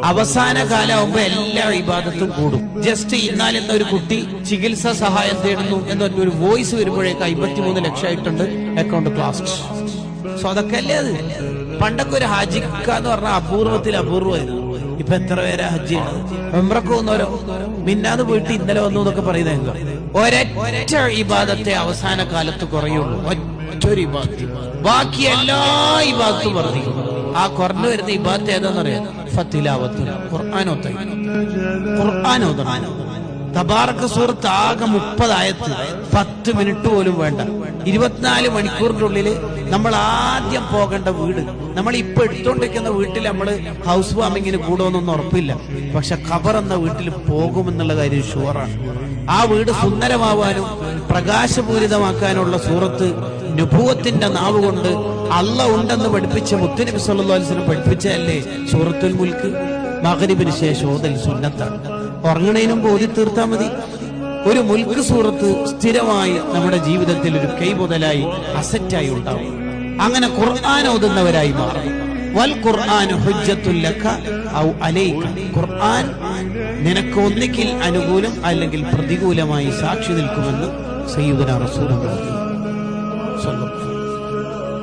അവസാന കാലമാകുമ്പോ എല്ലാ ഇബാദത്തും കൂടും. ജസ്റ്റ് ഇന്നാലെന്ന ഒരു കുട്ടി ചികിത്സാ സഹായം തേടുന്നു എന്നൊരു ഒരു വോയിസ് വരുമ്പോഴേക്ക് 53 ലക്ഷമായിട്ടുണ്ട് അക്കൗണ്ട് ക്ലാസ്. സോ അതൊക്കെ അല്ലേ അത്. പണ്ടൊക്കെ ഒരു ഹജ്ജിക്ക എന്ന് പറഞ്ഞാൽ അപൂർവത്തിൽ അപൂർവമായിരുന്നു. ഇപ്പൊ എത്ര പേരാ ഹജ്ജ് ചെയ്യണത്? ഉംറക്ക് പോകുന്നവരോ മിന്നാന്ന് പോയിട്ട് ഇന്നലെ വന്നു എന്നൊക്കെ പറയുന്നത്. ഒരൊറ്റ ഇബാദത്തെ അവസാന കാലത്ത് കുറയുള്ളൂ, ഒറ്റൊരു ഇബാദത്ത്. ബാക്കി എല്ലാ ഇബാദത്തും വർദ്ധിക്കും. ആ കുറഞ്ഞു വരുന്ന ഇബാദത്ത് ഏതാന്നറിയാം? ഫത്തിലാവത്ത്, ഖുർആൻ. തബാറക സൂറത്ത് ആകെ 30 ആയത്ത്, 10 മിനിറ്റ് പോലും വേണ്ട. 24 മണിക്കൂറിന്റെ ഉള്ളിൽ നമ്മൾ ആദ്യം പോകേണ്ട വീട്, നമ്മൾ ഇപ്പൊ എടുത്തോണ്ടിരിക്കുന്ന വീട്ടിൽ നമ്മൾ ഹൗസ് വാമിങ്ങിന് കൂടുമെന്നൊന്നും ഉറപ്പില്ല. പക്ഷെ ഖബർ എന്ന വീട്ടിൽ പോകുമെന്നുള്ള കാര്യം ഷുവറാണ്. ആ വീട് സുന്ദരമാവാനും പ്രകാശപൂരിതമാക്കാനുള്ള സൂറത്ത് നുബുവത്തിന്റെ നാവ് കൊണ്ട് അള്ള ഉണ്ടെന്ന് പഠിപ്പിച്ച മുത്തുനബി സല്ലല്ലാഹു അലൈഹി വസല്ലം പഠിപ്പിച്ചതല്ലേ സൂറത്തുൽ മുൽക്ക്. മഗ്രിബിന് ശേഷം ഓതൽ സുന്നത്താണ്. ഉറങ്ങണേനും മുമ്പ് ഓതി തീർത്താൽ മതി. ഒരു മുൽക്ക് സൂറത്ത് സ്ഥിരമായി നമ്മുടെ ജീവിതത്തിൽ ഒരു കൈമുതലായി അസറ്റായി ഉണ്ടാവും. അങ്ങനെ ഖുർആൻ ഓതുന്നവരായി മാറും. വൽ ഖുർആൻ ഹുജ്ജത്തുൽ ലക ഔ അലൈക. ഖുർആൻ നിനക്ക് ഒന്നിക്കിൽ അനുകൂലം അല്ലെങ്കിൽ പ്രതികൂലമായി സാക്ഷി നിൽക്കുമെന്ന് സയ്യിദുനാ റസൂലുള്ളാഹി സ്വല്ലല്ലാഹു